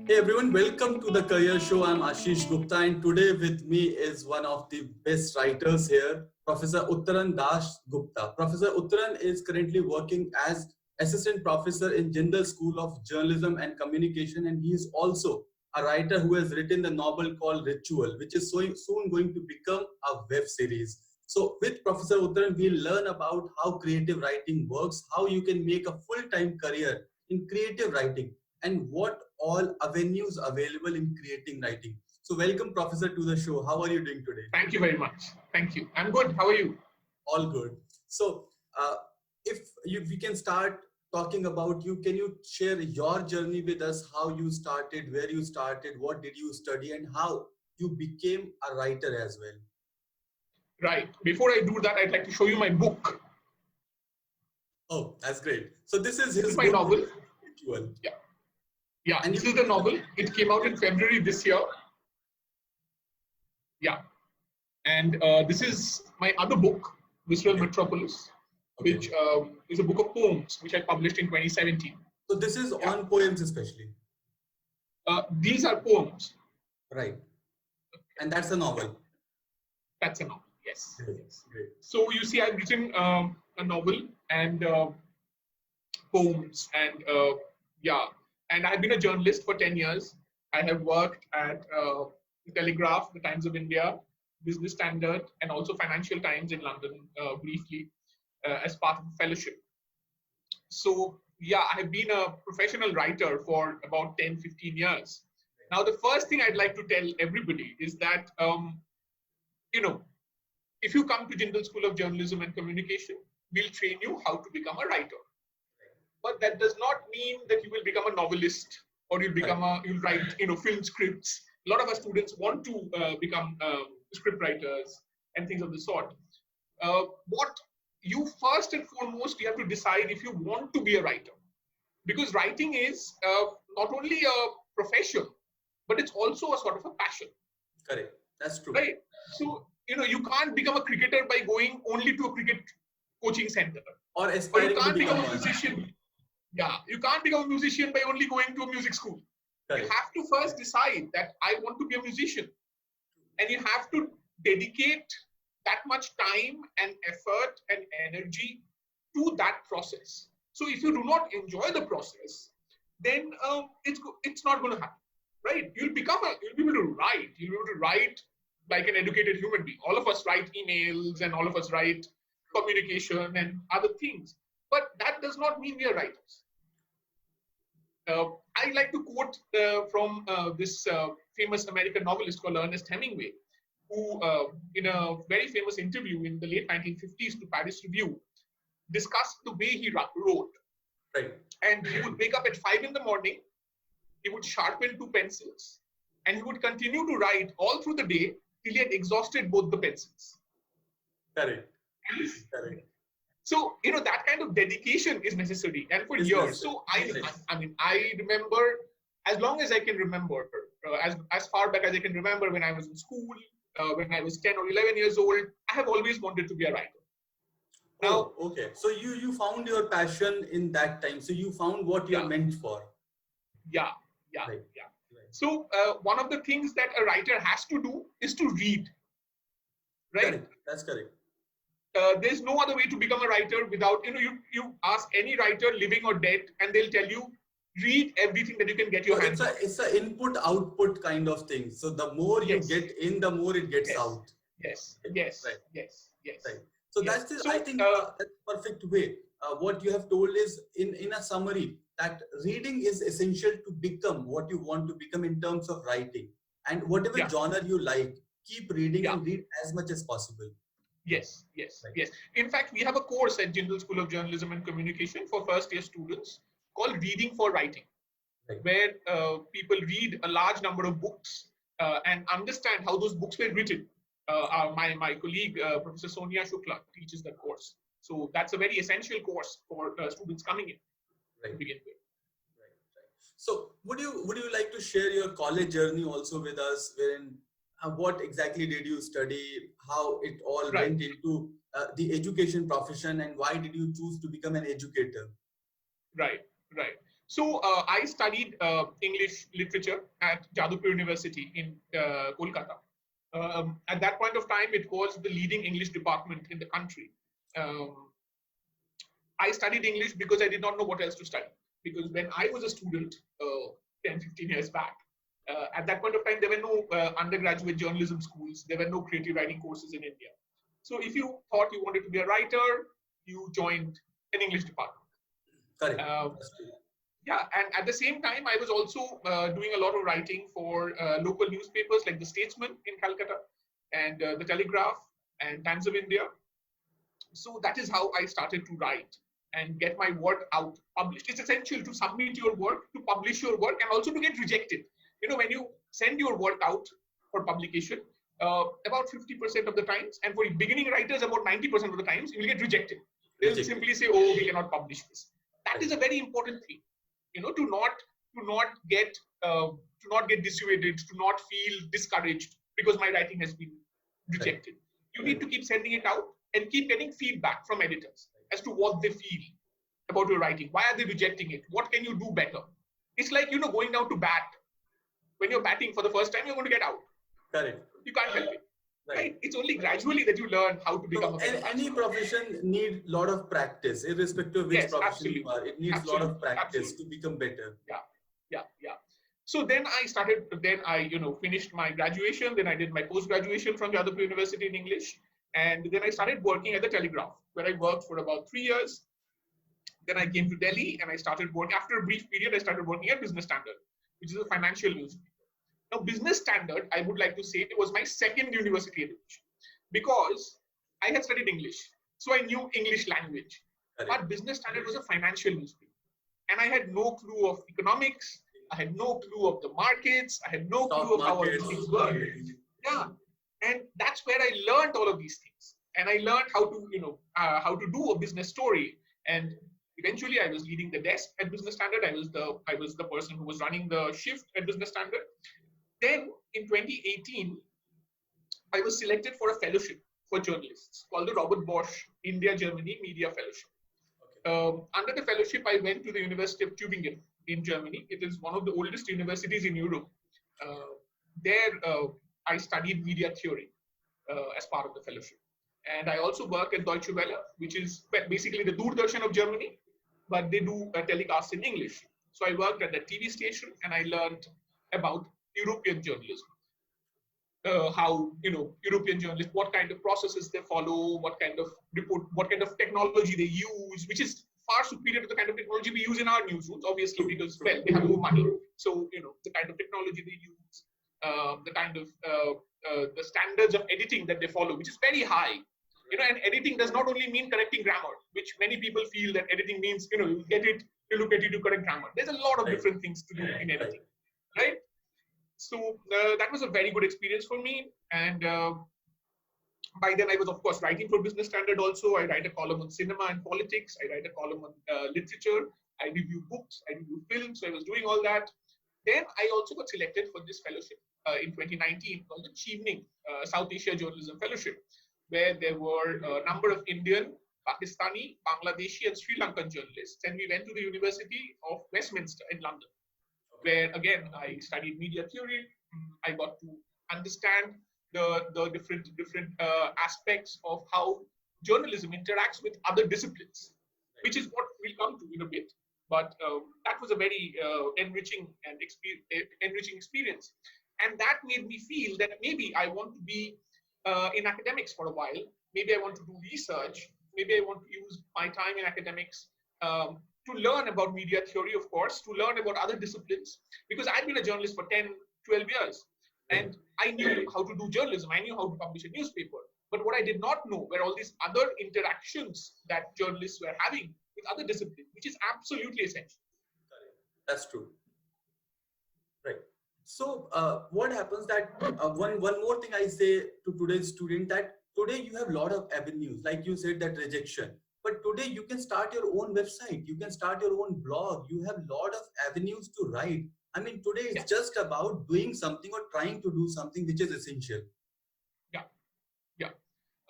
Hey everyone, welcome to the Career Show. I'm Ashish Gupta, and today with me is one of the best writers here, Professor Uttaran Das Gupta. Professor Uttaran is currently working as assistant professor in Jindal School of Journalism and Communication, and he is also a writer who has written the novel called Ritual, which is so soon going to become a web series. So, with Professor Uttaran, we'll learn about how creative writing works, how you can make a full-time career in creative writing, and what all avenues available in creating writing. So welcome, Professor, to the show. How are you doing today? Thank you very much. Thank you. I'm good. How are you? All good. So if we can start talking about you, can you share your journey with us, how you started, where you started, what did you study, and how you became a writer as well? Right. Before I do that, I'd like to show you my book. Oh, that's great. So this is his my novel. Ritual. Yeah. Yeah, and this is the novel. It came out in February this year. Yeah. And this is my other book, Visceral Metropolis, which is a book of poems, which I published in 2017. So this is on poems especially? These are poems. Right. And that's a novel? That's a novel, yes. Great. Great. So you see, I've written a novel and poems and and I've been a journalist for 10 years. I have worked at the Telegraph, the Times of India, Business Standard, and also Financial Times in London briefly as part of a fellowship. So, I have been a professional writer for about 10, 15 years. Now, the first thing I'd like to tell everybody is that, if you come to Jindal School of Journalism and Communication, we'll train you how to become a writer. But that does not mean that you will become a novelist or you'll write, film scripts. A lot of our students want to become script writers and things of the sort. What you first and foremost, you have to decide if you want to be a writer. Because writing is not only a profession, but it's also a sort of a passion. Correct. That's true. Right. So, you can't become a cricketer by going only to a cricket coaching center. Or you can't become a musician. Yeah, you can't become a musician by only going to a music school. Correct. You have to first decide that I want to be a musician. And you have to dedicate that much time and effort and energy to that process. So if you do not enjoy the process, then it's not going to happen, right? You'll be able to write. You'll be able to write like an educated human being. All of us write emails and all of us write communication and other things. But that does not mean we are writers. I like to quote from this famous American novelist called Ernest Hemingway, who in a very famous interview in the late 1950s to Paris Review, discussed the way he wrote. Right. And he would wake up at 5 in the morning, he would sharpen 2 pencils, and he would continue to write all through the day till he had exhausted both the pencils. Correct. Correct. So, that kind of dedication is necessary. And for years, so I remember, as long as I can remember, as far back as I can remember when I was in school, when I was 10 or 11 years old, I have always wanted to be a writer. Now, okay. So you found your passion in that time. So you found what you're meant for. Yeah. So one of the things that a writer has to do is to read. Right? Correct. That's correct. There's no other way to become a writer without, you ask any writer, living or dead, and they'll tell you, read everything that you can get your hands on. It's an input-output kind of thing. So the more you get in, the more it gets out. Yes. Right. So that's I think that's the perfect way. What you have told is, in a summary, that reading is essential to become what you want to become in terms of writing. And whatever genre you like, keep reading and read as much as possible. Yes. In fact, we have a course at Jindal School of Journalism and Communication for first-year students called Reading for Writing, where people read a large number of books and understand how those books were written. My colleague, Professor Sonia Shukla, teaches that course. So that's a very essential course for students coming in to begin with. Right. So would you like to share your college journey also with us, wherein what exactly did you study, how it all went into the education profession, and why did you choose to become an educator? Right. So I studied English literature at Jadavpur University in Kolkata. At that point of time, it was the leading English department in the country. I studied English because I did not know what else to study. Because when I was a student 10, 15 years back, at that point of time, there were no undergraduate journalism schools. There were no creative writing courses in India. So if you thought you wanted to be a writer, you joined an English department. Correct. Yeah, and at the same time, I was also doing a lot of writing for local newspapers like the Statesman in Calcutta and the Telegraph and Times of India. So that is how I started to write and get my work out published. It's essential to submit your work, to publish your work, and also to get rejected. You know, when you send your work out for publication, about 50% of the times, and for beginning writers, about 90% of the times, you will get rejected. They'll simply say, "Oh, we cannot publish this." That is a very important thing. You know, to not get dissuaded, to not feel discouraged because my writing has been rejected. You need to keep sending it out and keep getting feedback from editors as to what they feel about your writing. Why are they rejecting it? What can you do better? It's like, you know, going down to bat. When you're batting for the first time, you're going to get out. Correct. You can't help it. Right? It's only gradually that you learn how to become a better any profession need a lot of practice, irrespective of which profession you are. It needs a lot of practice to become better. Yeah. So then I finished my graduation. Then I did my post-graduation from Jadavpur University in English. And then I started working at the Telegraph, where I worked for about 3 years. Then I came to Delhi and I started working. After a brief period, I started working at Business Standard, which is a financial newspaper. Now, Business Standard, I would like to say, was my second university education because I had studied English. So I knew English language. But Business Standard was a financial newspaper. And I had no clue of economics. I had no clue of the markets. I had no clue of how all these things work. Yeah. And that's where I learned all of these things. And I learned how to do a business story. And eventually I was leading the desk at Business Standard. I was the person who was running the shift at Business Standard. Then in 2018, I was selected for a fellowship for journalists called the Robert Bosch India-Germany Media Fellowship. Under the fellowship, I went to the University of Tübingen in Germany. It is one of the oldest universities in Europe. There, I studied media theory as part of the fellowship. And I also work at Deutsche Welle, which is basically the Doordarshan of Germany, but they do telecasts in English. So I worked at the TV station and I learned about European journalism. How European journalists, what kind of processes they follow, what kind of technology they use, which is far superior to the kind of technology we use in our newsrooms, obviously, because they have more money. So the kind of technology they use, the kind of the standards of editing that they follow, which is very high. And editing does not only mean correcting grammar, which many people feel that editing means you get it, you look at it, you correct grammar. There's a lot of different things to do in editing, right? So that was a very good experience for me. And by then I was, of course, writing for Business Standard also. I write a column on cinema and politics. I write a column on literature. I review books. I review films. So I was doing all that. Then I also got selected for this fellowship in 2019 called the Chevening South Asia Journalism Fellowship, where there were a number of Indian, Pakistani, Bangladeshi, and Sri Lankan journalists. And we went to the University of Westminster in London, where again I studied media theory. I got to understand the different aspects of how journalism interacts with other disciplines, which is what we'll come to in a bit. But that was a very enriching experience, and that made me feel that maybe I want to be in academics for a while. Maybe I want to do research. Maybe I want to use my time in academics to learn about media theory, of course, to learn about other disciplines, because I've been a journalist for 10, 12 years. And I knew how to do journalism. I knew how to publish a newspaper. But what I did not know were all these other interactions that journalists were having with other disciplines, which is absolutely essential. That's true. Right. So what happens that one more thing I say to today's student, that today you have a lot of avenues, like you said, that rejection. But today you can start your own website. You can start your own blog. You have a lot of avenues to write. I mean, today it's just about doing something or trying to do something which is essential. Yeah.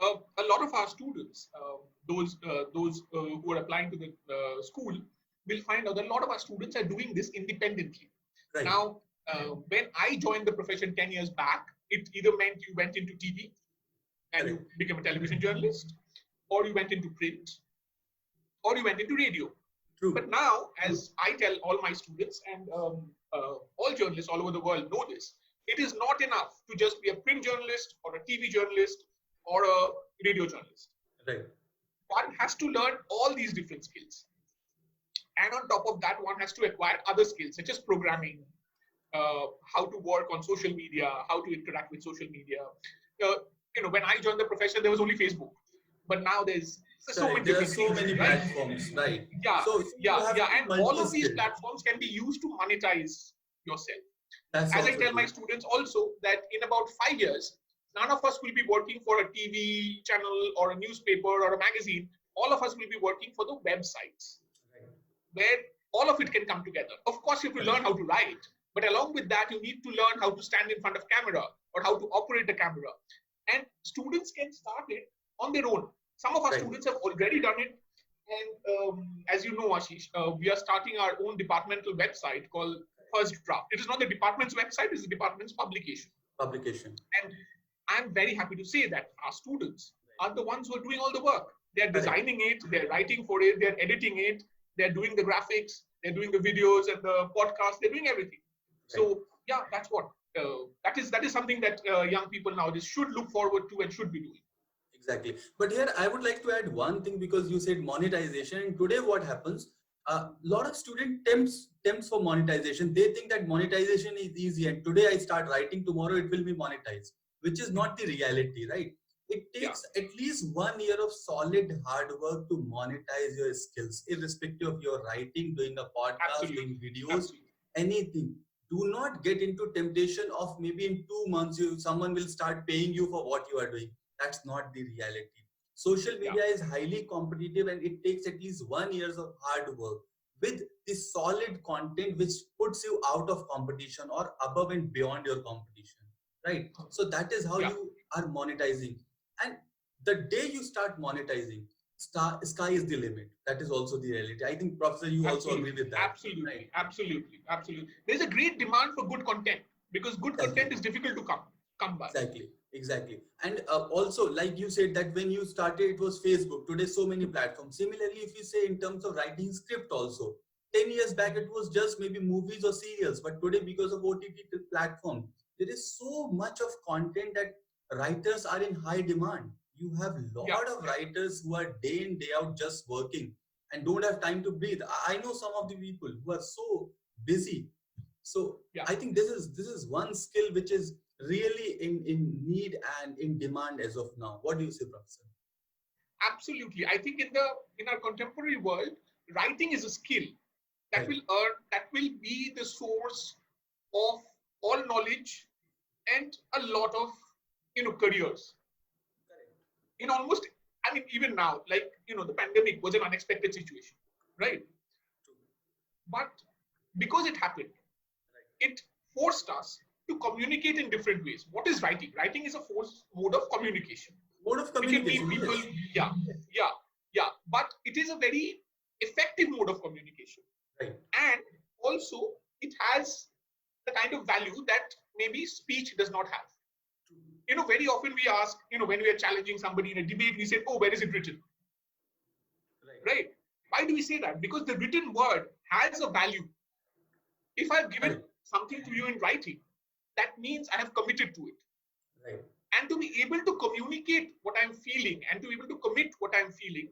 A lot of our students, those who are applying to the school, we'll find out that a lot of our students are doing this independently. Right. Now, when I joined the profession 10 years back, it either meant you went into TV and you became a television journalist, or you went into print, or you went into radio. True. But now, as I tell all my students, and all journalists all over the world know this, it is not enough to just be a print journalist or a TV journalist or a radio journalist. Right. One has to learn all these different skills. And on top of that, one has to acquire other skills such as programming, how to work on social media, how to interact with social media. When I joined the profession, there was only Facebook, but now there's so many different things, many platforms, right? Yeah, and all of these platforms can be used to monetize yourself. As I tell my students also that in about 5 years, none of us will be working for a TV channel or a newspaper or a magazine. All of us will be working for the websites, where all of it can come together. Of course, you have to learn how to write, but along with that, you need to learn how to stand in front of camera or how to operate the camera. And students can start it on their own. Some of our students have already done it. And as you know, Ashish, we are starting our own departmental website called First Draft. It is not the department's website, it's the department's publication. And I'm very happy to say that our students are the ones who are doing all the work. They're designing it, they're writing for it, they're editing it, they're doing the graphics, they're doing the videos and the podcast, they're doing everything. So yeah, that's what that is something that young people nowadays should look forward to and should be doing. Exactly. But here I would like to add one thing, because you said monetization, and today what happens, a lot of student tempts for monetization. They think that monetization is easy, and today I start writing, tomorrow it will be monetized, which is not the reality, right? It takes at least 1 year of solid hard work to monetize your skills, irrespective of your writing, doing a podcast, doing videos, anything. Do not get into temptation of maybe in 2 months someone will start paying you for what you are doing. That's not the reality. Social media is highly competitive, and it takes at least 1 year of hard work with the solid content which puts you out of competition or above and beyond your competition, right? So that is how you are monetizing. And the day you start monetizing, sky is the limit. That is also the reality. I think, Professor, you also agree with that. Absolutely. There's a great demand for good content, because good content is difficult to come by. Exactly. And also, like you said, that when you started, it was Facebook. Today, so many platforms. Similarly, if you say in terms of writing script also, 10 years back, it was just maybe movies or serials. But today, because of OTT platform, there is so much of content that writers are in high demand. You have a lot of writers who are day in, day out just working and don't have time to breathe. I know some of the people who are so busy. So I think this is one skill which is really in need and in demand as of now. What do you say, Professor? Absolutely. I think in our contemporary world, writing is a skill that will be the source of all knowledge and a lot of careers. In almost, even now, like the pandemic was an unexpected situation, right? But because it happened, it forced us to communicate in different ways. What is writing? Writing is a mode of communication. People, but it is a very effective mode of communication. Right. And also, it has the kind of value that maybe speech does not have. Very often we ask, when we are challenging somebody in a debate, we say, oh, where is it written? Right? Why do we say that? Because the written word has a value. If I've given something to you in writing, that means I have committed to it. Right. And to be able to communicate what I'm feeling and to be able to commit what I'm feeling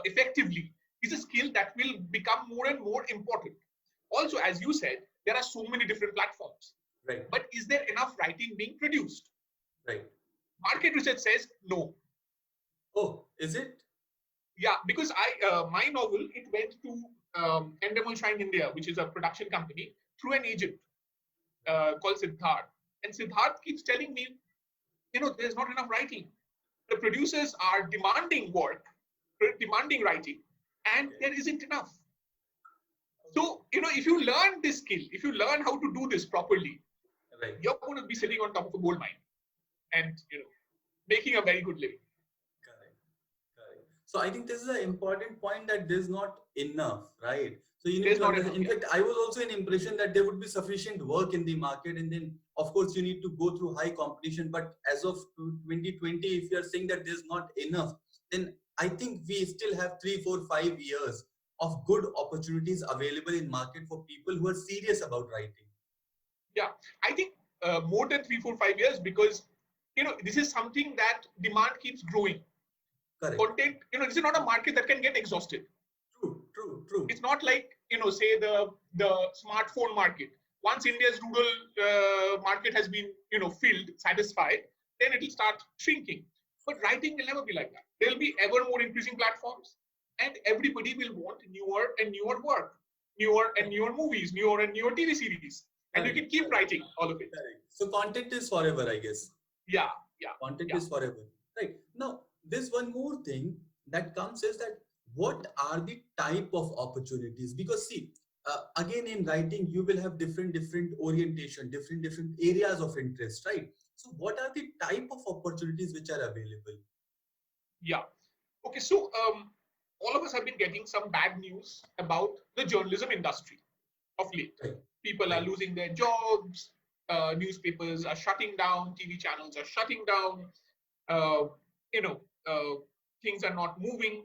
effectively is a skill that will become more and more important. Also, as you said, there are so many different platforms. Right. But is there enough writing being produced? Right. Market research says no. Oh, is it? Yeah, because my novel, it went to Endemol Shine India, which is a production company, through an agent called Siddharth. And Siddharth keeps telling me, there's not enough writing. The producers are demanding work, demanding writing, and there isn't enough. So, if you learn this skill, if you learn how to do this properly, you're going to be sitting on top of a gold mine and, making a very good living. Correct. So I think this is an important point that there's not enough, right? So you need There's to not understand. enough. In fact, I was also in impression that there would be sufficient work in the market, and then of course you need to go through high competition. But as of 2020, if you are saying that there's not enough, then I think we still have 3, 4, 5 years of good opportunities available in market for people who are serious about writing. Yeah, I think more than 3, 4, 5 years, because this is something that demand keeps growing. Correct. Content, this is not a market that can get exhausted. True. It's not like say the smartphone market. Once India's rural market has been filled, satisfied, then it will start shrinking. But writing will never be like that. There will be ever more increasing platforms, and everybody will want newer and newer work, newer and newer movies, newer and newer TV series, and you can keep writing all of it. Correct. So content is forever, I guess. Yeah. Content is forever. Right. Now, there's one more thing that comes is that what are the type of opportunities? Because see, again in writing, you will have different orientation, different areas of interest, right? So what are the type of opportunities which are available? Yeah. Okay. So all of us have been getting some bad news about the journalism industry of late. Right. People are losing their jobs. Newspapers are shutting down. TV channels are shutting down. Things are not moving.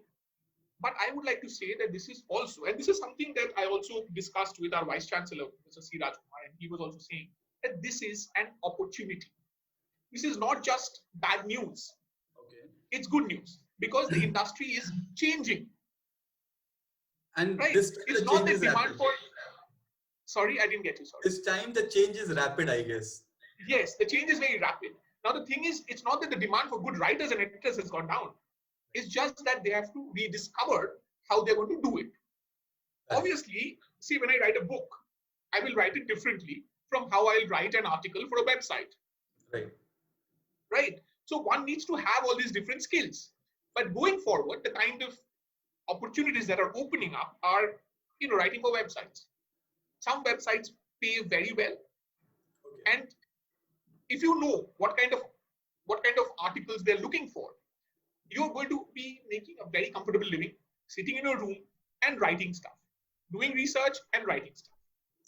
But I would like to say that this is also, and this is something that I also discussed with our Vice Chancellor, Mr. C. Rajkumar, and he was also saying that this is an opportunity. This is not just bad news. Okay. It's good news because the industry is changing. And right? This it's not the demand for. Sorry, I didn't get you. Sorry. This time the change is rapid, I guess. Yes, the change is very rapid. Now the thing is, it's not that the demand for good writers and editors has gone down. It's just that they have to rediscover how they're going to do it. Right. Obviously, see, when I write a book, I will write it differently from how I'll write an article for a website. Right. So one needs to have all these different skills. But going forward, the kind of opportunities that are opening up are, writing for websites. Some websites pay very well. Okay. And if you know what kind of articles they're looking for, you're going to be making a very comfortable living, sitting in your room and writing stuff, doing research and writing stuff,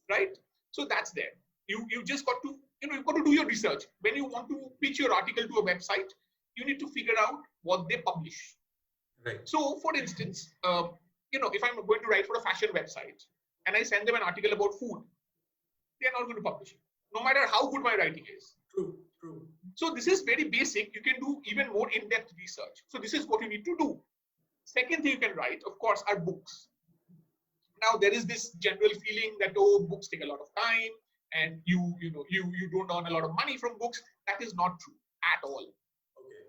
right? So that's there. You just got to, you've got to do your research. When you want to pitch your article to a website, you need to figure out what they publish. Right. So, for instance, if I'm going to write for a fashion website and I send them an article about food, they're not going to publish it, no matter how good my writing is. True. So this is very basic. You can do even more in-depth research. So this is what you need to do. Second thing you can write, of course, are books. Now there is this general feeling that books take a lot of time and you don't earn a lot of money from books. That is not true at all. Okay.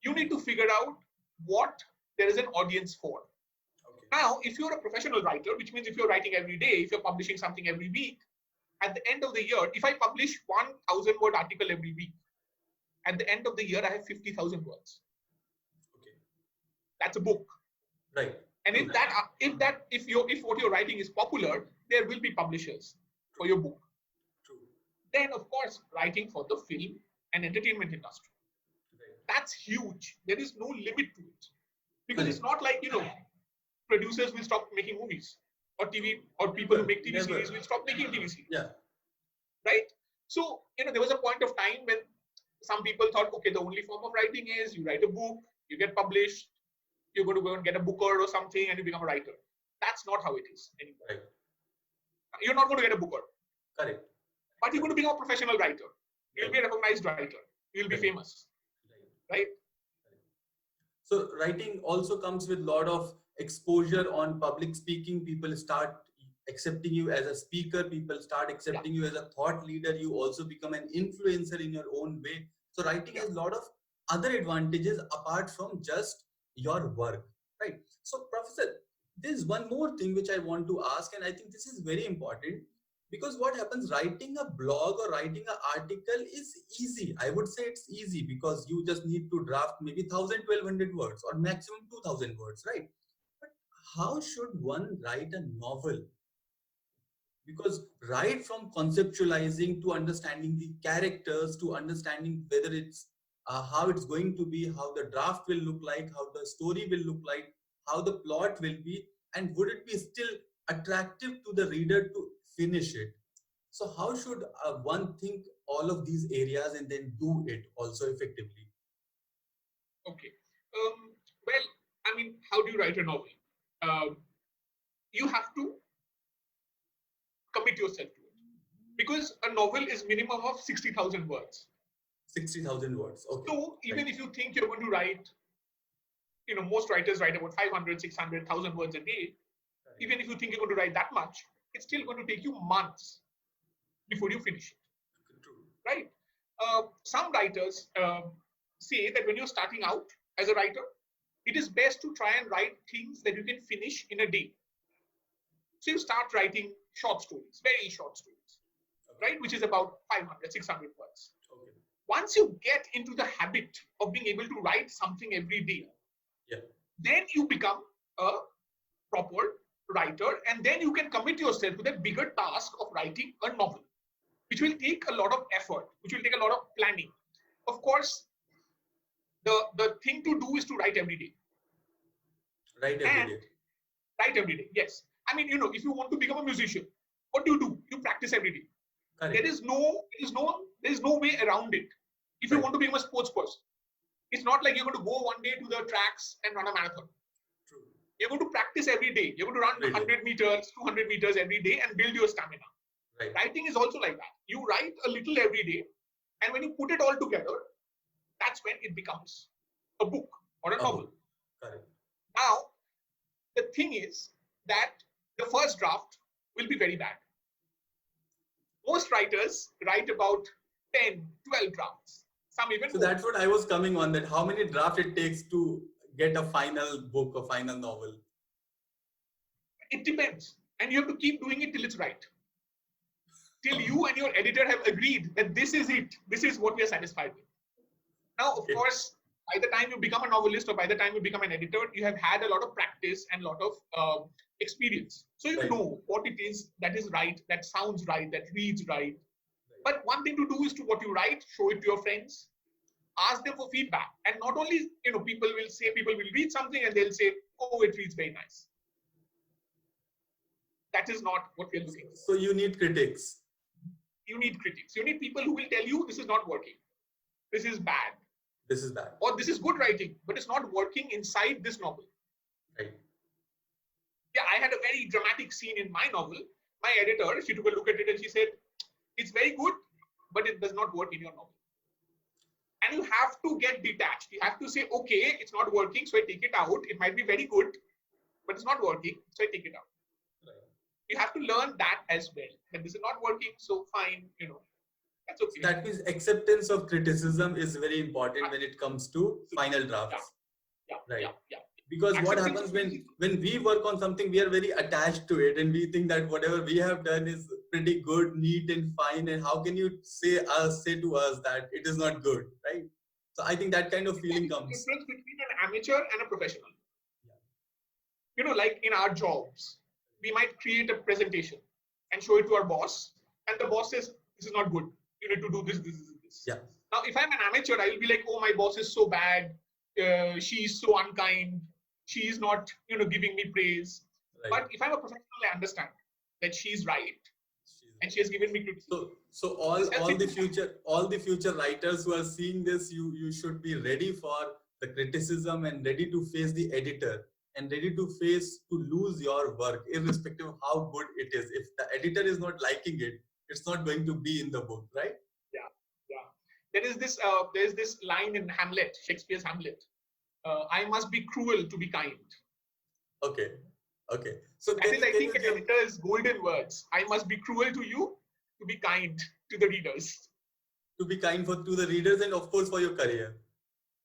You need to figure out what there is an audience for. Okay. Now, if you're a professional writer, which means if you're writing every day, if you're publishing something every week, at the end of the year, if I publish 1,000 word article every week, at the end of the year, I have 50,000 words. Okay. That's a book. Right. And if what you're writing is popular, there will be publishers for your book. True. Then, of course, writing for the film and entertainment industry. Right. That's huge. There is no limit to it. Because it's not like, producers will stop making movies or TV or people who make TV series will stop making TV series. Yeah. Right? So, there was a point of time when some people thought, okay, the only form of writing is you write a book, you get published, you're going to go and get a booker or something and you become a writer. That's not how it is anymore. Right. You're not going to get a booker. Correct. But you're going to become a professional writer. You'll be a recognized writer. You'll be famous. Right? So writing also comes with a lot of exposure on public speaking. People start accepting you as a speaker. People start accepting you as a thought leader. You also become an influencer in your own way. So writing has a lot of other advantages apart from just your work, right? So Professor, there's one more thing which I want to ask, and I think this is very important, because what happens, writing a blog or writing an article is easy. I would say it's easy because you just need to draft maybe 1,000-1,200 words or maximum 2,000 words, right? But how should one write a novel? Because right from conceptualizing to understanding the characters, to understanding whether it's how it's going to be, how the draft will look like, how the story will look like, how the plot will be, and would it be still attractive to the reader to finish it? So how should one think all of these areas and then do it also effectively? Okay. Well, I mean, how do you write a novel? Um, you have to commit yourself to it, because a novel is minimum of 60,000 words. 60,000 words. Okay. So even if you think you're going to write, most writers write about 500, 600,000 words a day. Right. Even if you think you're going to write that much, it's still going to take you months before you finish it. True. Right? Some writers say that when you're starting out as a writer, it is best to try and write things that you can finish in a day. So you start writing short stories, very short stories, right? Which is about 500, 600 words. Okay. Once you get into the habit of being able to write something every day, then you become a proper writer, and then you can commit yourself to the bigger task of writing a novel, which will take a lot of effort, which will take a lot of planning. Of course, the thing to do is to write every day. Write every day. Write every day, yes. I mean, if you want to become a musician, what do? You practice every day. Correct. There is no way around it. If you want to become a sports person, it's not like you're going to go one day to the tracks and run a marathon. True. You're going to practice every day. You're going to run 100 meters, 200 meters every day and build your stamina. Right. Writing is also like that. You write a little every day, and when you put it all together, that's when it becomes a book or a novel. Correct. Now, the thing is that the first draft will be very bad. Most writers write about 10, 12 drafts. Some even so more. That's what I was coming on, that how many drafts it takes to get a final book, a final novel. It depends. And you have to keep doing it till it's right. Till you and your editor have agreed that this is it. This is what we are satisfied with. Now, of course, by the time you become a novelist or by the time you become an editor, you have had a lot of practice and a lot of experience. So you know what it is that is right, that sounds right, that reads right. But one thing to do is to what you write, show it to your friends, ask them for feedback. And not only, people will read something and they'll say, oh, it reads very nice. That is not what we're looking for. So you need critics. You need critics. You need people who will tell you this is not working. This is bad. This is bad. Or this is good writing, but it's not working inside this novel. Right. Yeah, I had a very dramatic scene in my novel. My editor, she took a look at it and she said, it's very good, but it does not work in your novel. And you have to get detached. You have to say, okay, it's not working, so I take it out. It might be very good, but it's not working, so I take it out. Right. You have to learn that as well. That this is not working, so fine, that's okay. That means acceptance of criticism is very important when it comes to final drafts. Yeah. Right. Yeah. Because what happens when we work on something, we are very attached to it and we think that whatever we have done is pretty good, neat and fine. And how can you say to us that it is not good, right? So I think that kind of feeling comes. The difference between an amateur and a professional. Yeah. Like in our jobs, we might create a presentation and show it to our boss. And the boss says, this is not good. You need to do this. Yeah. Now, if I'm an amateur, I will be like, oh, my boss is so bad. She is so unkind. She is not, giving me praise. Right. But if I'm a professional, I understand that she's right, and she has given me criticism. So all the future writers who are seeing this, you should be ready for the criticism and ready to face the editor and ready to lose your work, irrespective of how good it is. If the editor is not liking it, it's not going to be in the book, right? Yeah. There's this line in Hamlet, Shakespeare's Hamlet. I must be cruel to be kind. Okay. So that is, I think, an editor's golden words. I must be cruel to you to be kind to the readers. To be kind to the readers and of course for your career.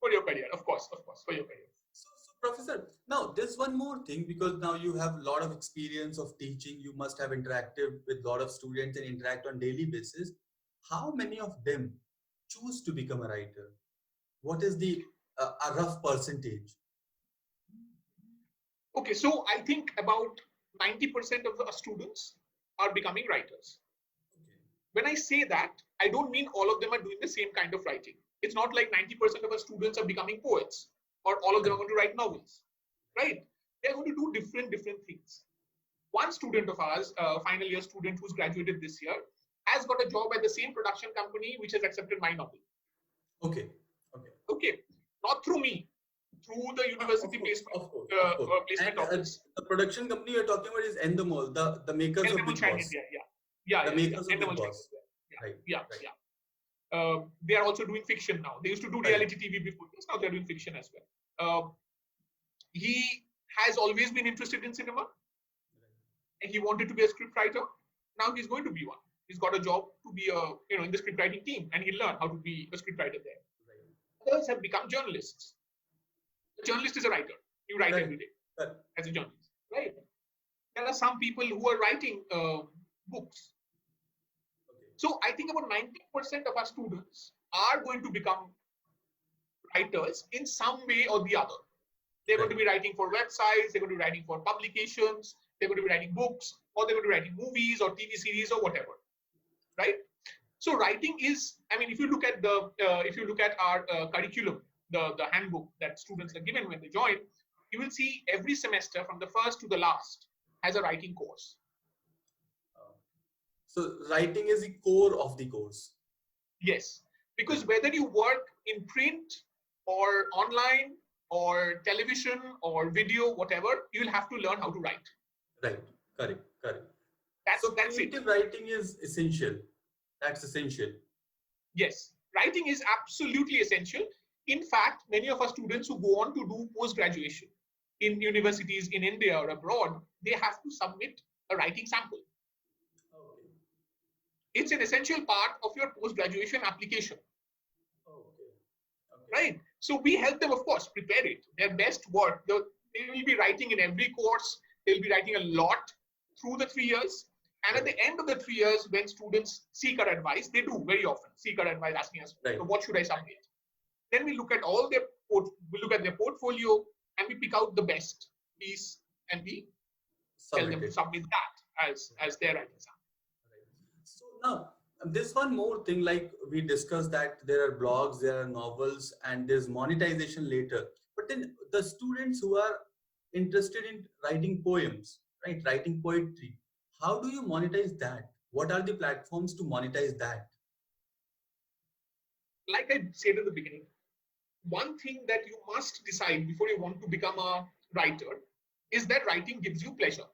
For your career, of course, for your career. So Professor, now there's one more thing, because now you have a lot of experience of teaching. You must have interacted with a lot of students and interact on daily basis. How many of them choose to become a writer? What is the a rough percentage? Okay, so I think about 90% of the students are becoming writers. Okay. When I say that, I don't mean all of them are doing the same kind of writing. It's not like 90% of our students are becoming poets or all of them are going to write novels, right? They're going to do different things. One student of ours, final year student who's graduated this year, has got a job at the same production company which has accepted my novel. Okay. Okay. Not through me, through the university placement office. The production company you're talking about is Endemol, the makers of Big Boss. The makers of Big Boss. They are also doing fiction now. They used to do reality TV before this. Now they're doing fiction as well. He has always been interested in cinema. And he wanted to be a scriptwriter. Now he's going to be one. He's got a job to be in the scriptwriting team, and he'll learn how to be a scriptwriter there. Others have become journalists. A journalist is a writer. You write every day as a journalist, right? There are some people who are writing books. So I think about 90% of our students are going to become writers in some way or the other. They're going to be writing for websites, they're going to be writing for publications, they're going to be writing books, or they're going to be writing movies or TV series or whatever, right? So writing is, I mean, if you look at our curriculum, the handbook that students are given when they join, you will see every semester from the first to the last has a writing course. So writing is the core of the course. Yes, because whether you work in print or online or television or video, whatever, you will have to learn how to write. Right, correct. That's creative writing is essential. That's essential. Yes, writing is absolutely essential. In fact, many of our students who go on to do post-graduation in universities in India or abroad, they have to submit a writing sample. Okay. It's an essential part of your post-graduation application. Okay. Right? So we help them, of course, prepare it. Their best work. They will be writing in every course. They'll be writing a lot through the 3 years. And at the end of the 3 years, when students seek our advice, they do very often seek our advice, asking us, so what should I submit? Then we look at their portfolio, and we pick out the best piece, and we tell them to submit that as their writing sample. So now, there's one more thing, like we discussed that there are blogs, there are novels, and there's monetization later. But then the students who are interested in writing poems, right, writing poetry, how do you monetize that? What are the platforms to monetize that? Like I said at the beginning, one thing that you must decide before you want to become a writer is that writing gives you pleasure.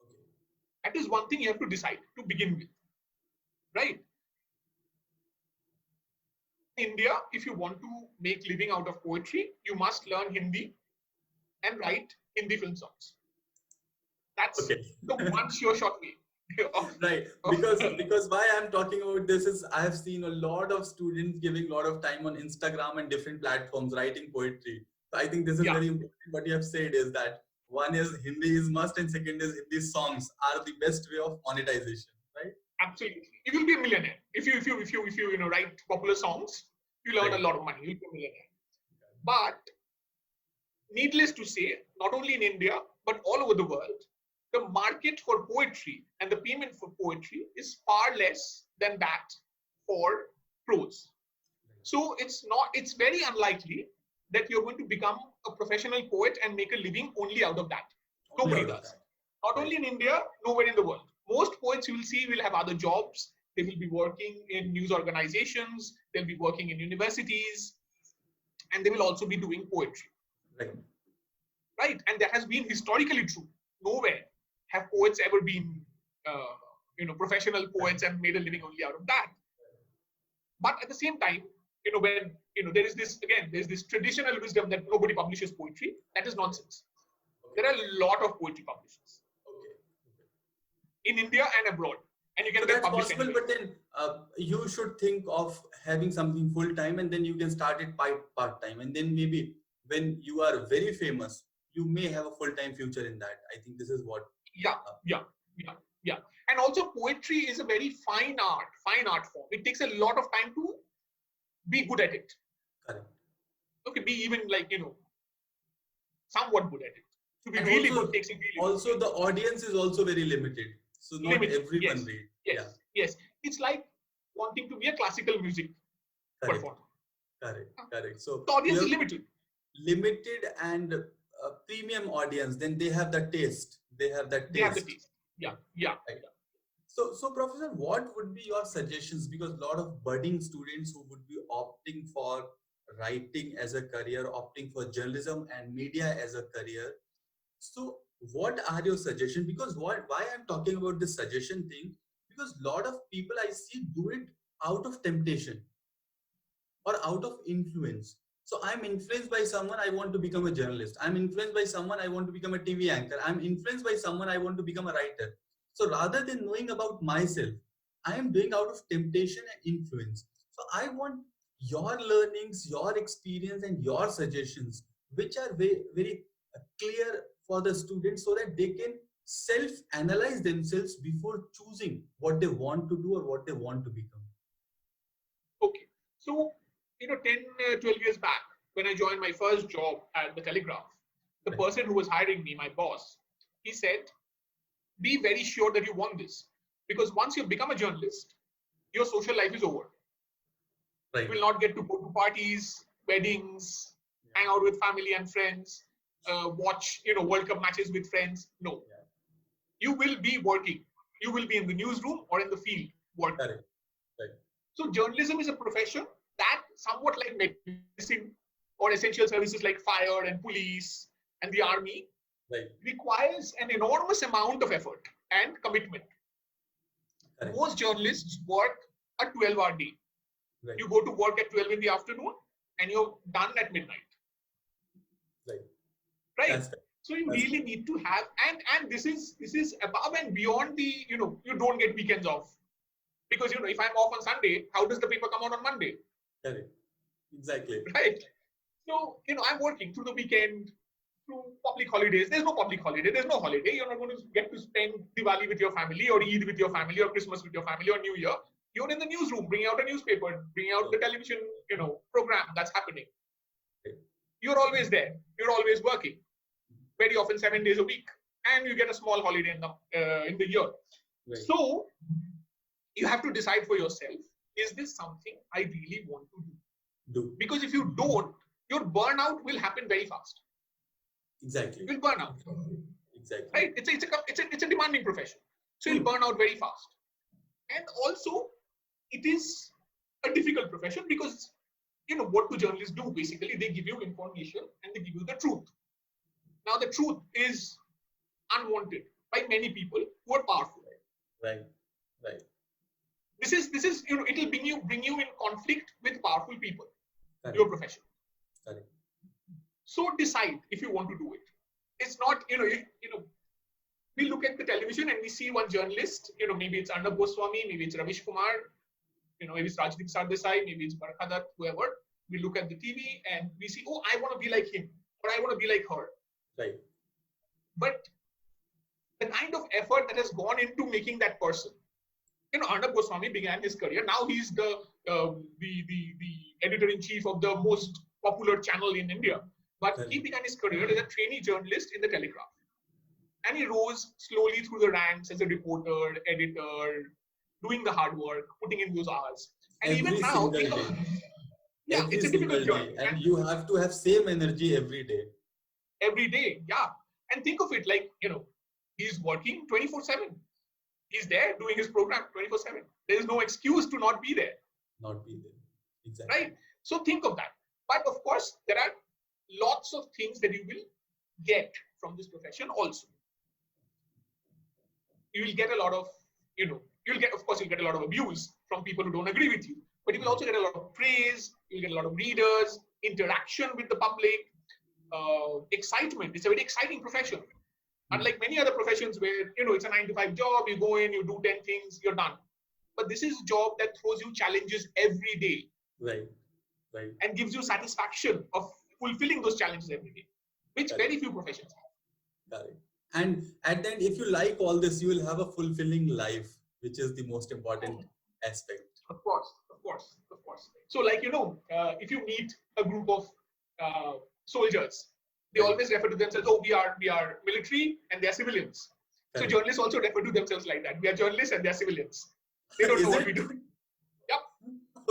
Okay. That is one thing you have to decide to begin with, right? In India, if you want to make living out of poetry, you must learn Hindi and write Hindi film songs. That's the one sure shot way. Right, because why I'm talking about this is I have seen a lot of students giving a lot of time on Instagram and different platforms writing poetry. So I think this is very important. What you have said is that one is Hindi is must, and second is Hindi songs are the best way of monetization, right? Absolutely, you will be a millionaire if you write popular songs. You earn a lot of money. You'll be a millionaire. But needless to say, not only in India but all over the world, the market for poetry and the payment for poetry is far less than that for prose. So it's very unlikely that you're going to become a professional poet and make a living only out of that. Nobody does. Not only in India, nowhere in the world. Most poets you will see will have other jobs. They will be working in news organizations, they'll be working in universities, and they will also be doing poetry. Right? And that has been historically true. Nowhere have poets ever been professional poets and made a living only out of that. But at the same time, when there's this traditional wisdom that nobody publishes poetry. That is nonsense. There are a lot of poetry publishers in India and abroad, and you can get published possible. But then you should think of having something full time, and then you can start it part time, and then maybe when you are very famous, you may have a full time future in that. I think this is what. Yeah. And also, poetry is a very fine art form. It takes a lot of time to be good at it. Correct. Okay, be even somewhat good at it. To be really good takes really. Also, the audience is also very limited, so not everyone reads. Yes. It's like wanting to be a classical music performer. Correct. So the audience is limited. And a premium audience, then they have the taste. They have that They have the taste. taste. Yeah, yeah. Right. So, Professor, what would be your suggestions? Because a lot of budding students who would be opting for writing as a career, opting for journalism and media as a career. So, what are your suggestions? Because why I'm talking about this suggestion thing? Because a lot of people I see do it out of temptation or out of influence. So I'm influenced by someone, I want to become a journalist. I'm influenced by someone, I want to become a TV anchor. I'm influenced by someone, I want to become a writer. So rather than knowing about myself, I am doing out of temptation and influence. So I want your learnings, your experience, and your suggestions, which are very, very clear for the students so that they can self analyze themselves before choosing what they want to do or what they want to become. Okay. So, 10, 12 years back, when I joined my first job at the Telegraph, the person who was hiring me, my boss, he said, be very sure that you want this. Because once you become a journalist, your social life is over. Right. You will not get to go to parties, weddings, hang out with family and friends, watch, World Cup matches with friends. No. Yeah. You will be working. You will be in the newsroom or in the field working. Correct. Right. So journalism is a profession that, somewhat like medicine or essential services like fire and police and the army, requires an enormous amount of effort and commitment. Correct. Most journalists work a 12-hour day. Right. You go to work at 12 in the afternoon and you're done at midnight. Right. So you really need to have, and this is above and beyond the, you don't get weekends off. Because, if I'm off on Sunday, how does the paper come out on Monday? Correct. Exactly. Right. So, I'm working through the weekend, through public holidays. There's no public holiday. There's no holiday. You're not going to get to spend Diwali with your family or Eid with your family or Christmas with your family or New Year. You're in the newsroom, bringing out a newspaper, bringing out the television, program that's happening. You're always there. You're always working. Very often 7 days a week. And you get a small holiday in the year. Right. So, you have to decide for yourself, is this something I really want to do? Because if you don't, your burnout will happen very fast. Exactly. You'll burn out. Exactly. Right? It's a demanding profession. So you'll burn out very fast. And also, it is a difficult profession because, what do journalists do? Basically, they give you information and they give you the truth. Now, the truth is unwanted by many people who are powerful. Right. This is it'll bring you in conflict with powerful people. Correct. Your profession. Correct. So decide if you want to do it. It's not, we look at the television and we see one journalist, maybe it's Arnab Goswami, maybe it's Ravish Kumar, maybe it's Rajdeep Sardesai, maybe it's Barkhadat, whoever. We look at the TV and we see, oh, I want to be like him, or I want to be like her. Right. But the kind of effort that has gone into making that person, Arnab Goswami began his career. Now he's the editor-in-chief of the most popular channel in India. But he began his career as a trainee journalist in the Telegraph. And he rose slowly through the ranks as a reporter, editor, doing the hard work, putting in those hours. And every even now, it's a difficult journey. And you have to have same energy every day. Every day, yeah. And think of it like, he's working 24/7. He's there doing his program 24/7. There is no excuse to not be there. Not be there. Exactly. Right? So think of that. But of course, there are lots of things that you will get from this profession also. You will get a lot of, you'll get a lot of abuse from people who don't agree with you. But you will also get a lot of praise. You'll get a lot of readers, interaction with the public, excitement. It's a very exciting profession. Unlike many other professions where, it's a 9-to-5 job, you go in, you do 10 things, you're done. But this is a job that throws you challenges every day. Right. And gives you satisfaction of fulfilling those challenges every day, which very few professions have. Got it. And at the end, if you like all this, you will have a fulfilling life, which is the most important aspect. Of course. So like, if you meet a group of soldiers, they always refer to themselves, oh, we are military and they are civilians. So journalists also refer to themselves like that. We are journalists and they are civilians. They don't know what we do. Yep.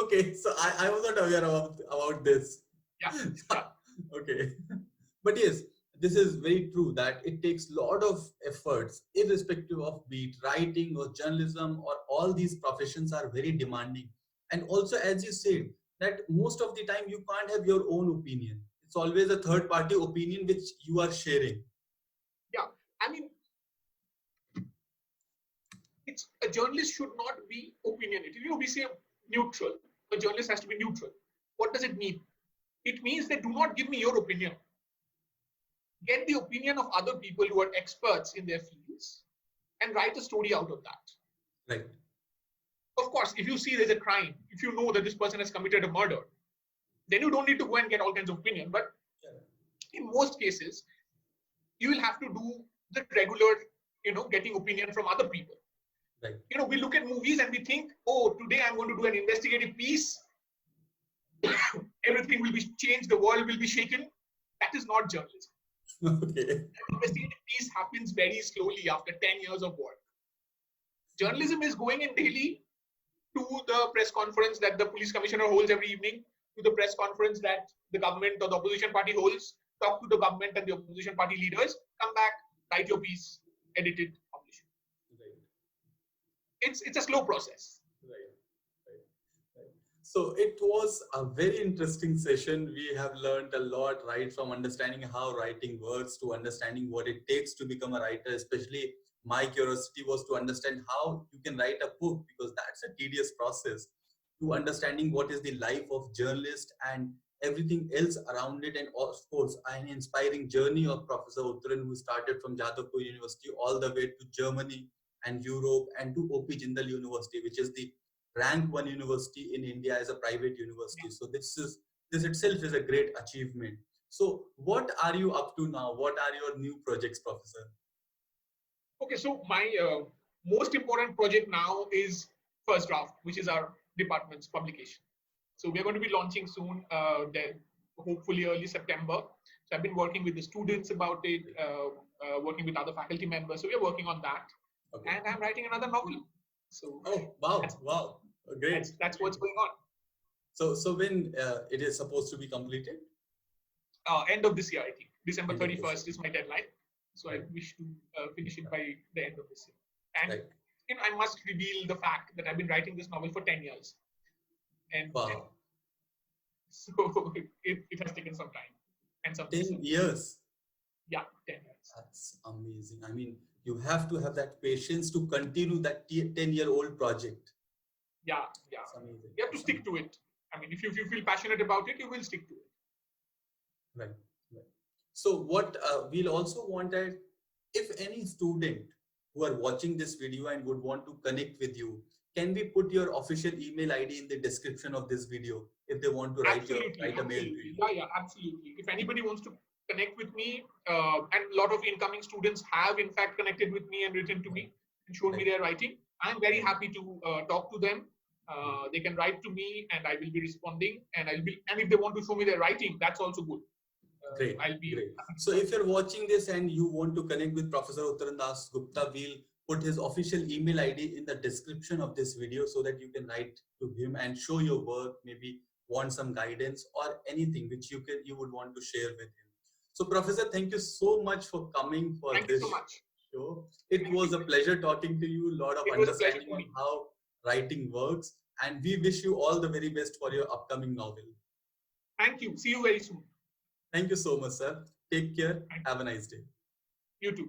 Okay, so I was not aware about this. Yeah. Okay. But yes, This is very true that it takes a lot of efforts, irrespective of beat, writing or journalism or all these professions are very demanding. And also, as you said, that most of the time you can't have your own opinion. It's always a third party opinion which you are sharing. Yeah, I mean, it's a journalist should not be opinionated. We say neutral. A journalist has to be neutral. What does it mean? It means that do not give me your opinion. Get the opinion of other people who are experts in their fields and write a story out of that. Right. Of course, if you see there's a crime, if you know that this person has committed a murder, then you don't need to go and get all kinds of opinion. But in most cases, you will have to do the regular, getting opinion from other people. Right. We look at movies and we think, oh, today I'm going to do an investigative piece. Everything will be changed. The world will be shaken. That is not journalism. Okay. An investigative piece happens very slowly after 10 years of work. Journalism is going in daily to the press conference that the police commissioner holds every evening, to the press conference that the government or the opposition party holds, talk to the government and the opposition party leaders, come back, write your piece, edit it, publish it. Right. It's a slow process. Right. So it was a very interesting session. We have learned a lot, right, from understanding how writing works to understanding what it takes to become a writer. Especially my curiosity was to understand how you can write a book, because that's a tedious process, to understanding what is the life of journalist and everything else around it. And of course, an inspiring journey of Professor Uttaran, who started from Jadavpur University all the way to Germany and Europe and to OP Jindal University, which is the rank one university in India as a private university. So this itself is a great achievement. So what are you up to now? What are your new projects, Professor? Okay, so my most important project now is First Draft, which is our department's publication. So we're going to be launching soon, hopefully early September. So I've been working with the students about it, working with other faculty members. So we're working on that. Okay. And I'm writing another novel. So wow, great. That's what's going on. So when it is supposed to be completed? End of this year, I think. December 31st is my deadline. So I wish to finish it by the end of this year. And I must reveal the fact that I've been writing this novel for 10 years. And wow. So it has taken some time. And some 10 years? Yeah, 10 years. That's amazing. I mean, you have to have that patience to continue that 10-year-old project. Yeah. That's amazing. You have to stick to it. I mean, if you feel passionate about it, you will stick to it. Right. So what we'll also want that if any student who are watching this video and would want to connect with you, can we put your official email ID in the description of this video if they want to write a mail to you? Yeah, absolutely. If anybody wants to connect with me, and a lot of incoming students have in fact connected with me and written to me and shown me their writing, I'm very happy to talk to them. They can write to me and I will be responding, and if they want to show me their writing, that's also good. Great. So if you're watching this and you want to connect with Professor Uttaran Das Gupta, we'll put his official email ID in the description of this video so that you can write to him and show your work, maybe want some guidance or anything which you would want to share with him. So Professor, thank you so much for coming for this show. It was a pleasure talking to you, a lot of understanding on how writing works, and we wish you all the very best for your upcoming novel. Thank you. See you very soon. Thank you so much, sir. Take care. Have a nice day. You too.